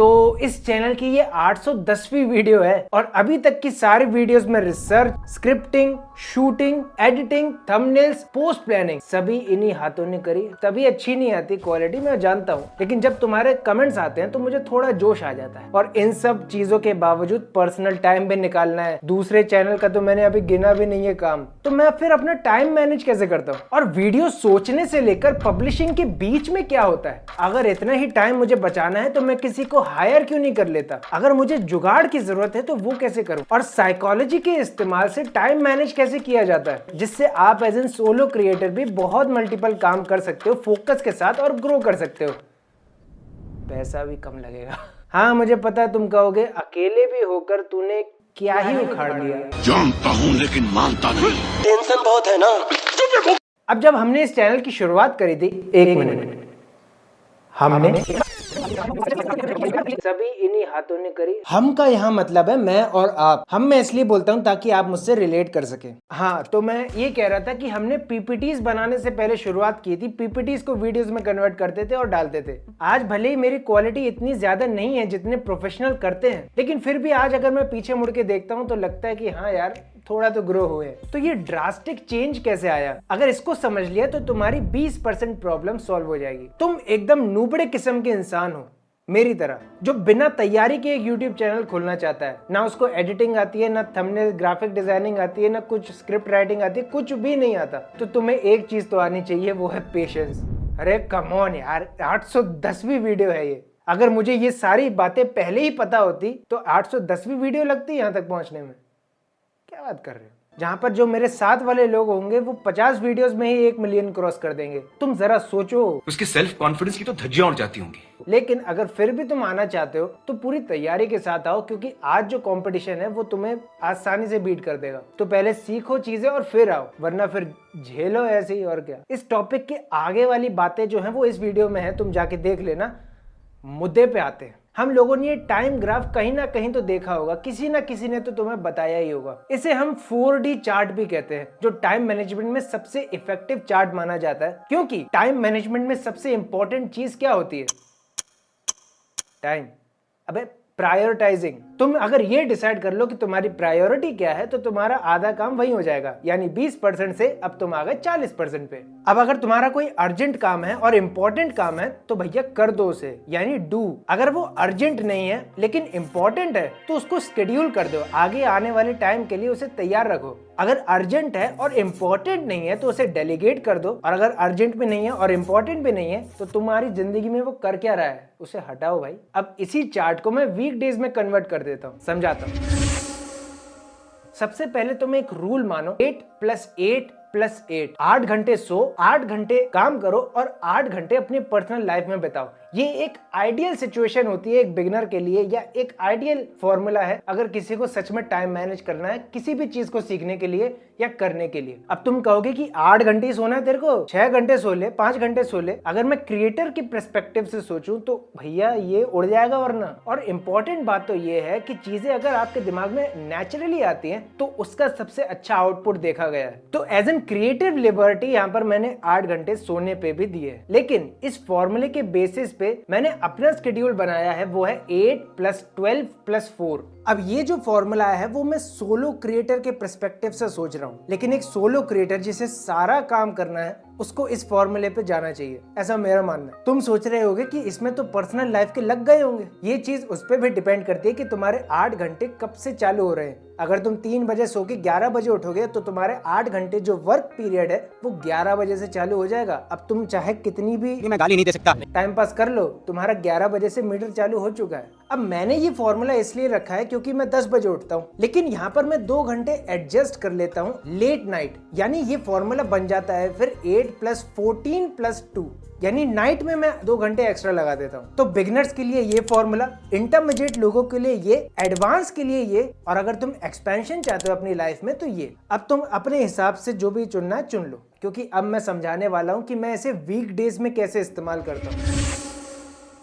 तो इस चैनल की ये 810वीं वीडियो है और अभी तक की सारी वीडियोस में research, scripting, shooting, editing, thumbnails, post planning सभी इन्हीं हाथों ने करी। तभी अच्छी नहीं आती क्वालिटी, मैं जानता हूँ, लेकिन जब तुम्हारे कमेंट्स आते हैं तो मुझे थोड़ा जोश आ जाता है। और इन सब चीजों के बावजूद पर्सनल टाइम भी निकालना है। दूसरे चैनल का तो मैंने अभी गिना भी नहीं है काम, तो मैं फिर अपना टाइम मैनेज कैसे करता हूँ? और वीडियो सोचने से लेकर पब्लिशिंग के बीच में क्या होता है? अगर इतना ही टाइम मुझे बचाना है तो मैं किसी को हायर क्यों नहीं कर लेता? अगर मुझे जुगाड़ की जरूरत है तो वो कैसे करूं? और साइकोलॉजी के इस्तेमाल से टाइम मैनेज कैसे किया जाता है, जिससे आप एज एन सोलो क्रिएटर भी बहुत मल्टीपल काम कर सकते हो फोकस के साथ और ग्रो कर सकते हो। पैसा भी कम लगेगा। हाँ, मुझे पता है तुम कहोगे अकेले भी होकर तूने क्या ही उखाड़ लिया। जानता हूँ लेकिन मानता नहीं। टेंशन बहुत है ना। अब जब हमने इस चैनल की शुरुआत करी थी, एक मिनट, हमने सभी इन्हीं हाथों ने करी। हम का यहाँ मतलब है मैं और आप। हम मैं इसलिए बोलता हूँ ताकि आप मुझसे रिलेट कर सके। हाँ, तो मैं ये कह रहा था कि हमने पीपीटीज बनाने से पहले शुरुआत की थी। पीपीटीज को वीडियोस में कन्वर्ट करते थे और डालते थे। आज भले ही मेरी क्वालिटी इतनी ज्यादा नहीं है जितने प्रोफेशनल करते हैं, लेकिन फिर भी आज अगर मैं पीछे मुड़ के देखता हूँ तो लगता है कि हाँ यार, थोड़ा तो ग्रो हुए। तो ये ड्रास्टिक चेंज कैसे आया? अगर इसको समझ लिया तो तुम्हारी 20% प्रॉब्लम सॉल्व हो जाएगी। तुम एकदम नूबड़े किस्म के इंसान हो मेरी तरह, जो बिना तैयारी के एक YouTube चैनल खोलना चाहता है। ना उसको एडिटिंग आती है, ना थंबनेल, ग्राफिक डिजाइनिंग आती है, ना कुछ स्क्रिप्ट राइटिंग आती है, कुछ भी नहीं आता। तो तुम्हें एक चीज तो आनी चाहिए, वो है पेशेंस। अरे कम ऑन यार, 810वीं वीडियो है ये। अगर मुझे ये सारी बातें पहले ही पता होती तो 810वीं वीडियो लगती यहाँ तक पहुंचने में। क्या बात कर रहे हो? जहां पर जो मेरे साथ वाले लोग होंगे वो 50 वीडियोस में ही 1 मिलियन क्रॉस कर देंगे। तुम जरा सोचो। उसकी सेल्फ कॉन्फिडेंस की तो धज्जियां उड़ जाती होंगी। लेकिन अगर फिर भी तुम आना चाहते हो तो पूरी तैयारी के साथ आओ, क्योंकि आज जो कंपटीशन है वो तुम्हें आसानी से बीट कर देगा। तो पहले सीखो चीजें और फिर आओ, वरना फिर झेलो ऐसे ही। और क्या, इस टॉपिक के आगे वाली बातें जो है वो इस वीडियो में है, तुम जाके देख लेना। मुद्दे पे आते हैं। हम लोगों ने ये टाइम ग्राफ कहीं ना कहीं तो देखा होगा, किसी ना किसी ने तो तुम्हें बताया ही होगा। इसे हम 4D चार्ट भी कहते हैं, जो टाइम मैनेजमेंट में सबसे इफेक्टिव चार्ट माना जाता है। क्योंकि टाइम मैनेजमेंट में सबसे इंपॉर्टेंट चीज क्या होती है? टाइम। अबे प्रायोरिटाइजिंग। तुम अगर ये डिसाइड कर लो कि तुम्हारी प्रायोरिटी क्या है तो तुम्हारा आधा काम वही हो जाएगा, यानी 20% से अब तुम आ गए 40% पे। अब अगर तुम्हारा कोई अर्जेंट काम है और इम्पोर्टेंट काम है तो भैया कर दो उसे, यानी डू। अगर वो अर्जेंट नहीं है लेकिन इम्पोर्टेंट है तो उसको शेड्यूल कर दो, आगे आने वाले टाइम के लिए उसे तैयार रखो। अगर अर्जेंट है और इम्पोर्टेंट नहीं है तो उसे डेलीगेट कर दो, और अगर अर्जेंट भी नहीं है और इम्पोर्टेंट भी नहीं है तो तुम्हारी जिंदगी में वो कर क्या रहा है उसे हटाओ भाई। अब इसी चार्ट को मैं वीक डेज में कन्वर्ट कर देता हूं, समझाता हूं। सबसे पहले तुम एक रूल मानो, 8+8+8। 8 घंटे सो, 8 घंटे काम करो और 8 घंटे अपनी पर्सनल लाइफ में बिताओ। ये एक आइडियल सिचुएशन होती है एक बिगिनर के लिए, या एक आइडियल फॉर्मूला है अगर किसी को सच में टाइम मैनेज करना है किसी भी चीज को सीखने के लिए या करने के लिए। अब तुम कहोगे कि 8 घंटे ही सोना है तेरे को, 6 घंटे सो ले, 5 घंटे सो ले। अगर मैं क्रिएटर की पर्सपेक्टिव से सोचूं तो भैया ये उड़ जाएगा वरना। और इम्पोर्टेंट बात तो ये है कि चीजें अगर आपके दिमाग में नेचुरली आती हैं तो उसका सबसे अच्छा आउटपुट देखा गया है। तो एज एन क्रिएटिव लिबर्टी यहाँ पर मैंने 8 घंटे सोने पे भी दिए, लेकिन इस फॉर्मूले के बेसिस पे मैंने अपना शेड्यूल बनाया है, वो है 8+12+4। अब ये जो फॉर्मूला है वो मैं सोलो क्रिएटर के पर्सपेक्टिव से सोच रहा हूँ, लेकिन एक सोलो क्रिएटर जिसे सारा काम करना है उसको इस फॉर्मूले पे जाना चाहिए, ऐसा मेरा मानना है। तुम सोच रहे होगे कि इसमें तो पर्सनल लाइफ के लग गए होंगे। ये चीज उस पर भी डिपेंड करती है कि तुम्हारे 8 घंटे कब से चालू हो रहे हैं। अगर तुम 3 बजे सो के 11 बजे उठोगे तो तुम्हारे 8 घंटे जो वर्क पीरियड है वो 11 बजे से चालू हो जाएगा। अब तुम चाहे कितनी भी, मैं गाली नहीं दे सकता, टाइम पास कर लो, तुम्हारा 11 बजे से मीटर चालू हो चुका है। अब मैंने ये फॉर्मूला इसलिए रखा है क्योंकि मैं 10 बजे उठता हूँ, लेकिन यहाँ पर मैं 2 घंटे एडजस्ट कर लेता हूँ लेट नाइट, यानी ये फॉर्मूला बन जाता है फिर 8+14+2, यानी नाइट में मैं 2 घंटे एक्स्ट्रा लगा देता हूँ। तो बिगिनर्स के लिए ये फॉर्मूला, इंटरमीडिएट लोगों के लिए ये, एडवांस के लिए ये, और अगर तुम एक्सपेंशन चाहते हो अपनी लाइफ में तो ये। अब तुम अपने हिसाब से जो भी चुनना है चुन लो, क्योंकि अब मैं समझाने वाला हूँ कि मैं इसे वीक डेज में कैसे इस्तेमाल करता हूँ।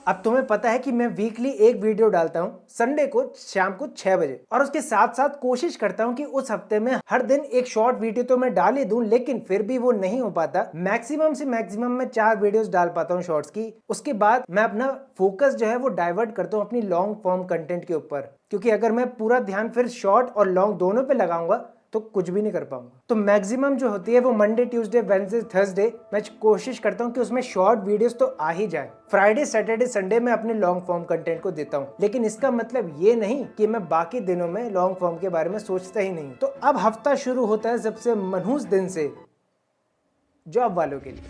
अब तुम्हें पता है कि मैं वीकली एक वीडियो डालता हूँ संडे को शाम को 6 बजे, और उसके साथ साथ कोशिश करता हूँ कि उस हफ्ते में हर दिन एक शॉर्ट वीडियो तो मैं डाल ही दूं, लेकिन फिर भी वो नहीं हो पाता। मैक्सिमम से मैक्सिमम मैं 4 वीडियोस डाल पाता हूँ शॉर्ट्स की। उसके बाद मैं अपना फोकस जो है वो डाइवर्ट करता हूँ अपनी लॉन्ग फॉर्म कंटेंट के ऊपर, क्योंकि अगर मैं पूरा ध्यान फिर शॉर्ट और लॉन्ग दोनों पे लगाऊंगा तो कुछ भी नहीं कर पाऊंगा। तो मैक्सिमम जो होती है वो मंडे, ट्यूसडे, वेडनेसडे, थर्सडे मैं कोशिश करता हूँ कि उसमें शॉर्ट वीडियोस तो आ ही जाए। फ्राइडे, सैटरडे, संडे में अपने लॉन्ग फॉर्म कंटेंट को देता हूँ, लेकिन इसका मतलब ये नहीं कि मैं बाकी दिनों में लॉन्ग फॉर्म के बारे में सोचता ही नहीं। तो अब हफ्ता शुरू होता है सबसे मनहूस दिन से, जॉब वालों के लिए।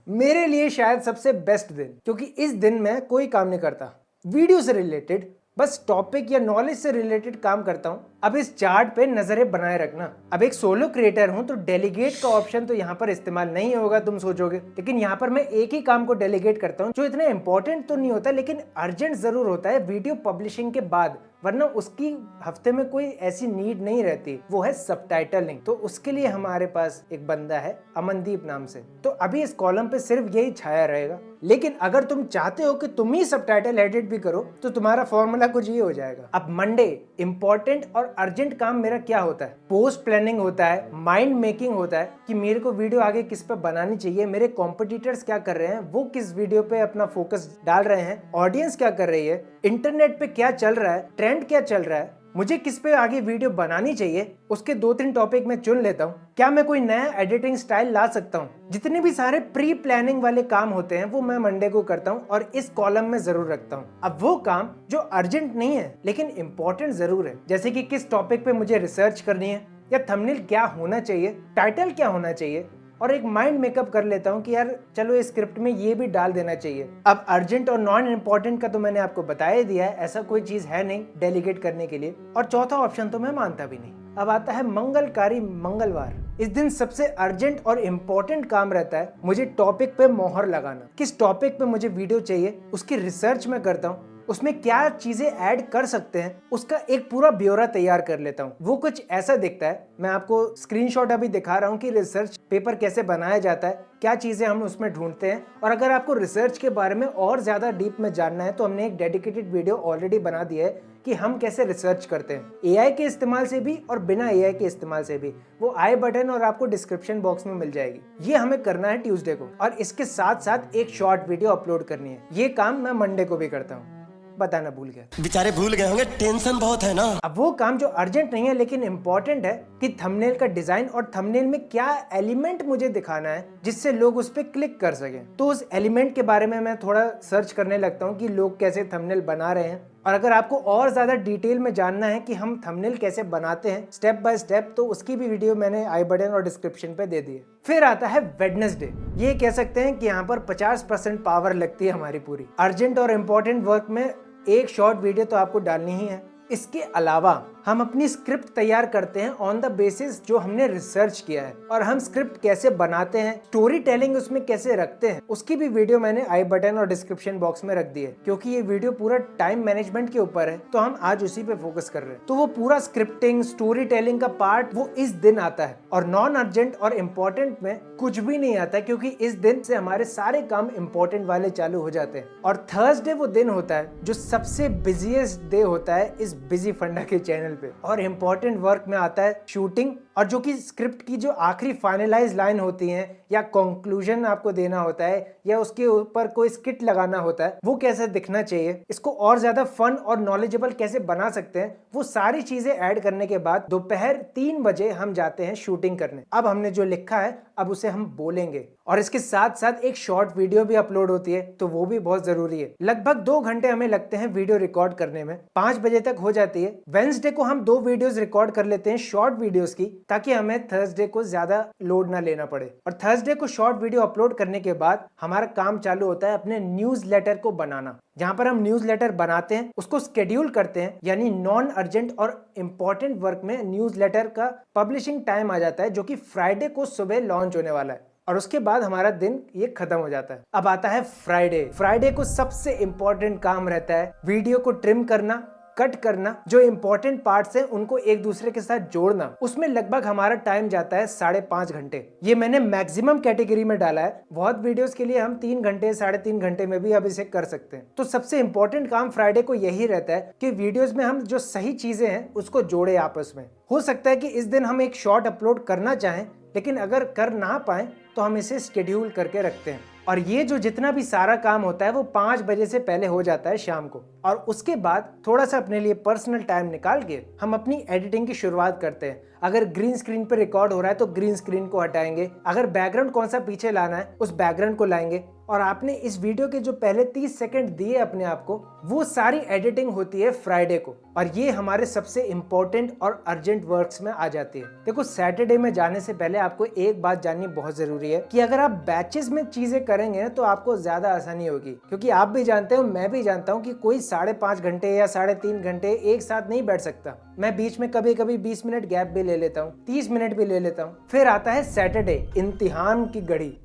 मेरे लिए शायद सबसे बेस्ट दिन, क्योंकि इस दिन मैं कोई काम नहीं करता वीडियो से रिलेटेड, बस टॉपिक या नॉलेज से रिलेटेड काम करता हूं। अब इस चार्ट पे नजरें बनाए रखना। अब एक सोलो क्रिएटर हूं तो डेलीगेट का ऑप्शन तो यहाँ पर इस्तेमाल नहीं होगा, तुम सोचोगे, लेकिन यहाँ पर मैं एक ही काम को डेलीगेट करता हूँ जो इतना इंपॉर्टेंट तो नहीं होता लेकिन अर्जेंट जरूर होता है वीडियो पब्लिशिंग के बाद, वरना उसकी हफ्ते में कोई ऐसी नीड नहीं रहती। वो है सबटाइटलिंग। तो उसके लिए हमारे पास एक बंदा है अमनदीप नाम से। तो अभी इस कॉलम पे सिर्फ यही छाया रहेगा, लेकिन अगर तुम चाहते हो कि तुम ही सबटाइटल एडिट भी करो तो तुम्हारा फॉर्मूला कुछ ये हो जाएगा। अब मंडे इंपॉर्टेंट और अर्जेंट काम मेरा क्या होता है? पोस्ट प्लानिंग होता है, माइंड मेकिंग होता है कि मेरे को वीडियो आगे किस पे बनानी चाहिए, मेरे कॉम्पिटिटर्स क्या कर रहे हैं, वो किस वीडियो पे अपना फोकस डाल रहे हैं, ऑडियंस क्या कर रही है, इंटरनेट पे क्या चल रहा है, ट्रेंड क्या चल रहा है, मुझे किस पे आगे वीडियो बनानी चाहिए, उसके 2-3 टॉपिक मैं चुन लेता हूँ। क्या मैं कोई नया एडिटिंग स्टाइल ला सकता हूँ? जितने भी सारे प्री प्लानिंग वाले काम होते हैं वो मैं मंडे को करता हूँ और इस कॉलम में जरूर रखता हूँ। अब वो काम जो अर्जेंट नहीं है लेकिन इंपॉर्टेंट जरूर है, जैसे कि किस टॉपिक पे मुझे रिसर्च करनी है, या थंबनेल क्या होना चाहिए, टाइटल क्या होना चाहिए, और एक माइंड मेकअप कर लेता हूँ कि यार चलो इस स्क्रिप्ट में ये भी डाल देना चाहिए। अब अर्जेंट और नॉन इम्पोर्टेंट का तो मैंने आपको बता ही दिया है, ऐसा कोई चीज है नहीं डेलीगेट करने के लिए। और चौथा ऑप्शन तो मैं मानता भी नहीं। अब आता है मंगलकारी मंगलवार। इस दिन सबसे अर्जेंट और इम्पोर्टेंट काम रहता है मुझे टॉपिक पे मोहर लगाना। किस टॉपिक पे मुझे वीडियो चाहिए उसकी रिसर्च मैं करता हूँ, उसमें क्या चीजें ऐड कर सकते हैं उसका एक पूरा ब्यौरा तैयार कर लेता हूँ। वो कुछ ऐसा दिखता है, मैं आपको स्क्रीनशॉट अभी दिखा रहा हूँ कि रिसर्च पेपर कैसे बनाया जाता है, क्या चीजें हम उसमें ढूंढते हैं। और अगर आपको रिसर्च के बारे में और ज्यादा डीप में जानना है तो हमने एक डेडिकेटेड वीडियो ऑलरेडी बना दिया है कि हम कैसे रिसर्च करते हैं, एआई के इस्तेमाल से भी और बिना एआई के इस्तेमाल से भी। वो आई बटन और आपको डिस्क्रिप्शन बॉक्स में मिल जाएगी। ये हमें करना है ट्यूसडे को, और इसके साथ साथ एक शॉर्ट वीडियो अपलोड करनी है। ये काम मैं मंडे को भी करता हूँ, बताना भूल गया। बेचारे भूल गए होंगे, टेंशन बहुत है ना। अब वो काम जो अर्जेंट नहीं है लेकिन इंपॉर्टेंट है कि थंबनेल का डिजाइन और थंबनेल में क्या एलिमेंट मुझे दिखाना है जिससे लोग उस पर क्लिक कर सकें। तो उस एलिमेंट के बारे में मैं थोड़ा सर्च करने लगता हूँ कि लोग कैसे थंबनेल बना रहे हैं। और अगर आपको और ज्यादा डिटेल में जानना है कि हम थंबनेल कैसे बनाते हैं स्टेप बाय स्टेप, तो उसकी भी वीडियो मैंने आई बटन और डिस्क्रिप्शन पे दे दी है। फिर आता है वेडनेसडे। ये कह सकते हैं कि यहाँ पर 50% पावर लगती है हमारी पूरी। अर्जेंट और इम्पोर्टेंट वर्क में एक शॉर्ट वीडियो तो आपको डालनी ही है। इसके अलावा हम अपनी स्क्रिप्ट तैयार करते हैं ऑन द बेसिस जो हमने रिसर्च किया है, और हम स्क्रिप्ट कैसे बनाते हैं, स्टोरी टेलिंग उसमें कैसे रखते हैं, उसकी भी वीडियो मैंने आई बटन और डिस्क्रिप्शन बॉक्स में रख दी है। क्योंकि ये वीडियो पूरा टाइम मैनेजमेंट के ऊपर है तो हम आज उसी पे फोकस कर रहे हैं। तो वो पूरा स्क्रिप्टिंग स्टोरी टेलिंग का पार्ट वो इस दिन आता है। और नॉन अर्जेंट और इम्पोर्टेंट में कुछ भी नहीं आता क्योंकि इस दिन से हमारे सारे काम इम्पोर्टेंट वाले चालू हो जाते हैं। और थर्सडे वो दिन होता है जो सबसे बिजिएस्ट डे होता है इस बिजी फंडा के चैनल पे। और इम्पोर्टेंट वर्क में आता है शूटिंग, और जो कि स्क्रिप्ट की जो आखिरी फाइनलाइज लाइन होती है या कंक्लूजन आपको देना होता है या उसके ऊपर कोई स्किट लगाना होता है, वो कैसे दिखना चाहिए, इसको और ज्यादा फन और नॉलेजेबल कैसे बना सकते हैं, वो सारी चीजें ऐड करने के बाद दोपहर 3 बजे हम जाते हैं शूटिंग करने। अब हमने जो लिखा है अब उसे हम बोलेंगे, और इसके साथ साथ एक शॉर्ट वीडियो भी अपलोड होती है तो वो भी बहुत जरूरी है। लगभग 2 घंटे हमें लगते हैं वीडियो रिकॉर्ड करने में, 5 बजे तक हो जाती है। वेडनेसडे को हम 2 वीडियोस रिकॉर्ड कर लेते हैं शॉर्ट वीडियोस की, ताकि हमें थर्सडे को ज्यादा लोड ना लेना पड़े। और थर्सडे को शॉर्ट वीडियो अपलोड करने के बाद हमारा काम चालू होता है अपने न्यूज लेटर को बनाना, जहां पर हम न्यूज लेटर बनाते हैं, उसको स्केड्यूल करते हैं, यानी नॉन अर्जेंट और इम्पोर्टेंट वर्क में न्यूज लेटर का पब्लिशिंग टाइम आ जाता है जो कि फ्राइडे को सुबह लॉन्च होने वाला है। और उसके बाद हमारा दिन ये खत्म हो जाता है। अब आता है फ्राइडे। फ्राइडे को सबसे इंपॉर्टेंट काम रहता है वीडियो को ट्रिम करना कट करना, जो इंपॉर्टेंट पार्ट्स हैं उनको एक दूसरे के साथ जोड़ना, उसमें लगभग हमारा टाइम जाता है 5.5 घंटे। ये मैंने मैक्सिमम कैटेगरी में डाला है। बहुत वीडियोस के लिए हम 3 घंटे 3.5 घंटे में भी अब इसे कर सकते हैं। तो सबसे इंपॉर्टेंट काम फ्राइडे को यही रहता है कि वीडियोस में हम जो सही चीजें हैं उसको जोड़े आपस में। हो सकता है कि इस दिन हम एक शॉर्ट अपलोड करना चाहें, लेकिन अगर कर ना पाए तो हम इसे शेड्यूल करके रखते हैं। और ये जो जितना भी सारा काम होता है वो 5 बजे से पहले हो जाता है शाम को। और उसके बाद थोड़ा सा अपने लिए पर्सनल टाइम निकाल के हम अपनी एडिटिंग की शुरुआत करते हैं। अगर ग्रीन स्क्रीन पर रिकॉर्ड हो रहा है तो ग्रीन स्क्रीन को हटाएंगे, अगर बैकग्राउंड कौन सा पीछे लाना है उस बैकग्राउंड को लाएंगे, और आपने इस वीडियो के जो पहले 30 सेकंड दिए अपने आप को, वो सारी एडिटिंग होती है फ्राइडे को। और ये हमारे सबसे इंपॉर्टेंट और अर्जेंट वर्क्स में आ जाती है। देखो, सैटरडे में जाने से पहले आपको एक बात जाननी बहुत जरूरी है कि अगर आप बैचेस में चीजें करेंगे तो आपको ज्यादा आसानी होगी, क्योंकि आप भी जानते हो, मैं भी जानता हूँ कि कोई 5.5 घंटे या 3.5 घंटे एक साथ नहीं बैठ सकता। मैं बीच में कभी कभी 20 मिनट गैप भी ले लेता हूँ, 30 मिनट भी ले लेता हूँ। फिर आता है सैटरडे, इम्तिहान की घड़ी।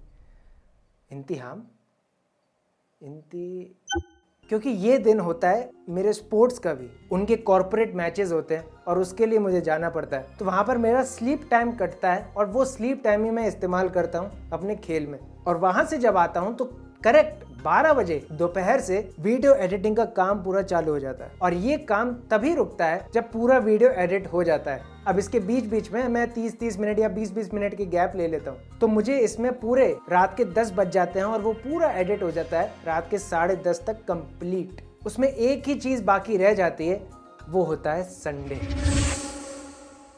क्योंकि ये दिन होता है मेरे स्पोर्ट्स का भी, उनके कॉर्पोरेट मैचेस होते हैं और उसके लिए मुझे जाना पड़ता है। तो वहाँ पर मेरा स्लीप टाइम कटता है और वो स्लीप टाइम ही मैं इस्तेमाल करता हूँ अपने खेल में। और वहाँ से जब आता हूँ तो करेक्ट 12 बजे दोपहर से वीडियो एडिटिंग का काम पूरा चालू हो जाता है। और ये काम तभी रुकता है जब पूरा वीडियो एडिट हो जाता है। अब इसके बीच बीच में मैं 30 मिनट या 20 मिनट की गैप ले लेता हूँ, तो मुझे इसमें पूरे रात के 10 बज जाते हैं और वो पूरा एडिट हो जाता है रात के 10:30 तक कंप्लीट। उसमें एक ही चीज बाकी रह जाती है, वो होता है संडे।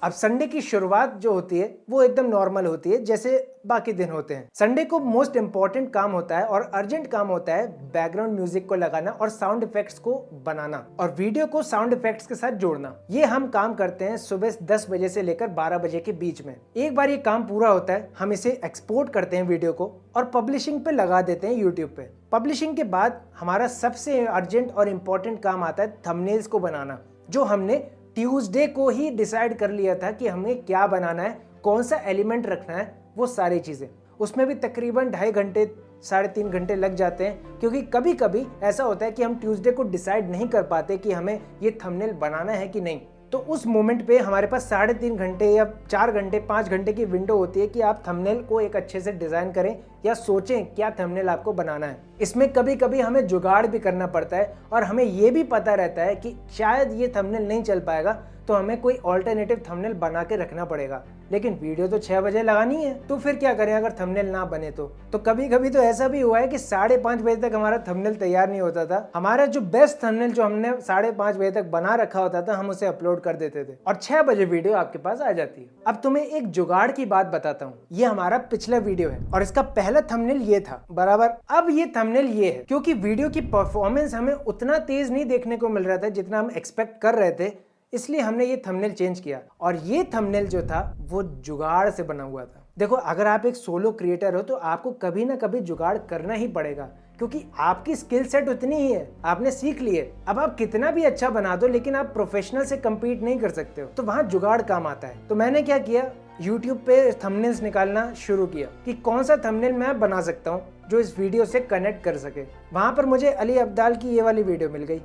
अब संडे की शुरुआत जो होती है वो एकदम नॉर्मल होती है जैसे बाकी दिन होते हैं। संडे को मोस्ट इंपॉर्टेंट काम होता है और अर्जेंट काम होता है बैकग्राउंड म्यूजिक को लगाना और साउंड इफेक्ट्स को बनाना और वीडियो को साउंड इफेक्ट्स के साथ जोड़ना। ये हम काम करते हैं सुबह 10 बजे से लेकर 12 बजे के बीच में। एक बार ये काम पूरा होता है, हम इसे एक्सपोर्ट करते हैं वीडियो को और पब्लिशिंग पे लगा देते हैं यूट्यूब पे। पब्लिशिंग के बाद हमारा सबसे अर्जेंट और इम्पोर्टेंट काम आता है थंबनेल्स को बनाना, जो हमने ट्यूसडे को ही डिसाइड कर लिया था कि हमें क्या बनाना है, कौन सा एलिमेंट रखना है, वो सारी चीजें। उसमें भी तकरीबन 2.5 घंटे 3.5 घंटे लग जाते हैं, क्योंकि कभी कभी ऐसा होता है कि हम ट्यूसडे को डिसाइड नहीं कर पाते कि हमें ये थंबनेल बनाना है कि नहीं। तो उस मोमेंट पे हमारे पास 3.5 घंटे या 4 घंटे 5 घंटे की विंडो होती है कि आप थंबनेल को एक अच्छे से डिजाइन करें या सोचें क्या थंबनेल आपको बनाना है। इसमें कभी कभी हमें जुगाड़ भी करना पड़ता है और हमें ये भी पता रहता है कि शायद ये थंबनेल नहीं चल पाएगा, तो हमें कोई ऑल्टरनेटिव थंबनेल बना के रखना पड़ेगा। लेकिन वीडियो तो 6 बजे लगानी है, तो फिर क्या करें अगर थंबनेल ना बने तो कभी कभी तो ऐसा भी हुआ है कि 5:30 बजे तक हमारा थंबनेल तैयार नहीं होता था। हमारा जो बेस्ट थंबनेल जो हमने 5:30 बजे तक बना रखा होता था, हम उसे अपलोड कर देते थे और 6 बजे वीडियो आपके पास आ जाती है। अब तुम्हें एक जुगाड़ की बात बताता हूँ। ये हमारा पिछला वीडियो है और इसका पहला थंबनेल ये था बराबर। अब ये थंबनेल ये है, क्योंकि वीडियो की परफॉर्मेंस हमें उतना तेज नहीं देखने को मिल रहा था जितना हम एक्सपेक्ट कर रहे थे, इसलिए हमने ये थंबनेल चेंज किया। और ये थंबनेल जो था वो जुगाड़ से बना हुआ था। देखो, अगर आप एक सोलो क्रिएटर हो तो आपको कभी ना कभी जुगाड़ करना ही पड़ेगा, क्योंकि आपकी स्किल सेट उतनी ही है, आपने सीख ली है। अब आप कितना भी अच्छा बना दो, लेकिन आप प्रोफेशनल से कम्पीट नहीं कर सकते हो, तो वहां जुगाड़ काम आता है। तो मैंने क्या किया, YouTube पे थंबनेल्स निकालना शुरू किया कि कौन सा थंबनेल मैं बना सकता हूँ जो इस वीडियो से कनेक्ट कर सके। वहां पर मुझे अली अब्दाल की ये वाली वीडियो मिल गई।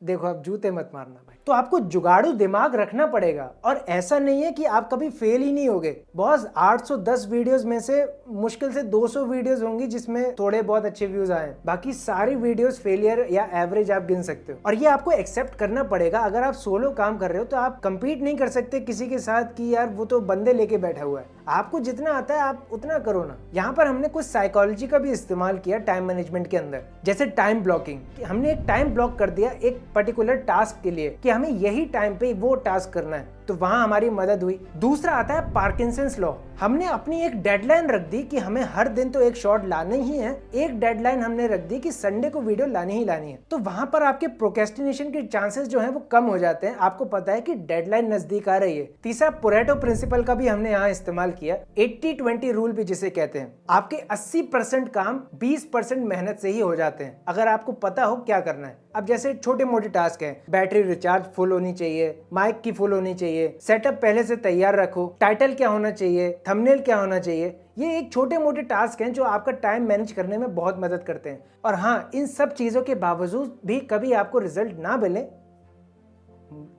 देखो, आप जूते मत मारना भाई। तो आपको जुगाड़ू दिमाग रखना पड़ेगा और ऐसा नहीं है कि आप कभी फेल ही नहीं होगे। बॉस, 810 वीडियोस में से मुश्किल से 200 वीडियोस होंगी जिसमें थोड़े बहुत अच्छे व्यूज आए, बाकी सारी वीडियोस फेलियर या एवरेज आप गिन सकते हो। और ये आपको एक्सेप्ट करना पड़ेगा। अगर आप सोलो काम कर रहे हो तो आप कंपीट नहीं कर सकते किसी के साथ कि यार वो तो बंदे लेके बैठा हुआ है। आपको जितना आता है आप उतना करो ना। यहाँ पर हमने कुछ साइकोलॉजी का भी इस्तेमाल किया टाइम मैनेजमेंट के अंदर, जैसे टाइम ब्लॉकिंग। हमने एक टाइम ब्लॉक कर दिया एक पर्टिकुलर टास्क के लिए कि हमें यही टाइम पे वो टास्क करना है, तो वहां हमारी मदद हुई। दूसरा आता है पार्किंसंस लॉ। हमने अपनी एक डेडलाइन रख दी कि हमें हर दिन तो एक शॉट लाना ही है। एक डेडलाइन हमने रख दी कि संडे को वीडियो लानी ही लानी है। तो वहां पर आपके प्रोक्रेस्टिनेशन के चांसेस जो है वो कम हो जाते हैं। आपको पता है कि डेडलाइन नजदीक आ रही है। तीसरा, पोरेटो प्रिंसिपल का भी हमने यहाँ इस्तेमाल किया, 80-20 रूल भी जिसे कहते हैं। आपके 80% काम 20% मेहनत से ही हो जाते हैं, अगर आपको पता हो क्या करना है। अब जैसे छोटे मोटे टास्क हैं, बैटरी रिचार्ज फुल होनी चाहिए, माइक की फुल होनी चाहिए, सेटअप पहले से तैयार रखो, टाइटल क्या होना चाहिए, थंबनेल क्या होना चाहिए, ये एक छोटे मोटे टास्क हैं जो आपका टाइम मैनेज करने में बहुत मदद करते हैं। और हाँ, इन सब चीज़ों के बावजूद भी कभी आपको रिजल्ट ना मिले,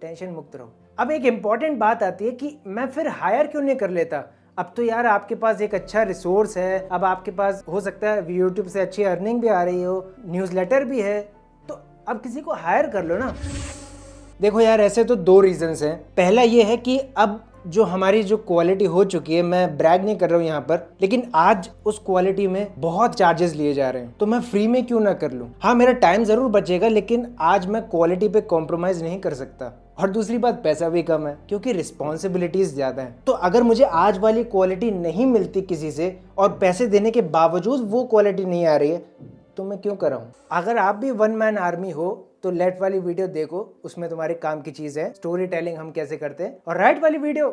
टेंशन मुक्त रहो। अब एक इम्पॉर्टेंट बात आती है कि मैं फिर हायर क्यों नहीं कर लेता। अब तो यार आपके पास एक अच्छा रिसोर्स है, अब आपके पास हो सकता है यूट्यूब से अच्छी अर्निंग भी आ रही हो, न्यूज़लेटर भी है, तो अब किसी को हायर कर लो ना। देखो यार, ऐसे तो 2 रीजंस हैं। पहला ये है कि अब जो हमारी जो क्वालिटी हो चुकी है, मैं ब्रैग नहीं कर रहा हूँ यहाँ पर, लेकिन आज उस क्वालिटी में बहुत चार्जेस लिए जा रहे हैं, तो मैं फ्री में क्यों ना कर लूँ। हाँ, मेरा टाइम ज़रूर बचेगा, लेकिन आज मैं क्वालिटी पे कॉम्प्रोमाइज़ नहीं कर सकता। और दूसरी बात, पैसा भी कम है क्योंकि रिस्पॉन्सिबिलिटीज़ ज़्यादा हैं। तो अगर मुझे आज वाली क्वालिटी नहीं मिलती किसी से और पैसे देने के बावजूद वो क्वालिटी नहीं आ रही है, तो मैं क्यों कर रहा हूँ। अगर आप भी 1 मैन आर्मी हो तो लेफ्ट वाली वीडियो देखो, उसमें तुम्हारे काम की चीज़ है, स्टोरी टेलिंग हम कैसे करते हैं। और राइट वाली वीडियो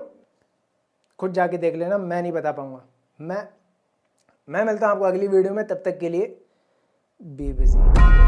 खुद जाके देख लेना, मैं नहीं बता पाऊंगा। मैं मिलता हूँ आपको अगली वीडियो में, तब तक के लिए बी बिजी।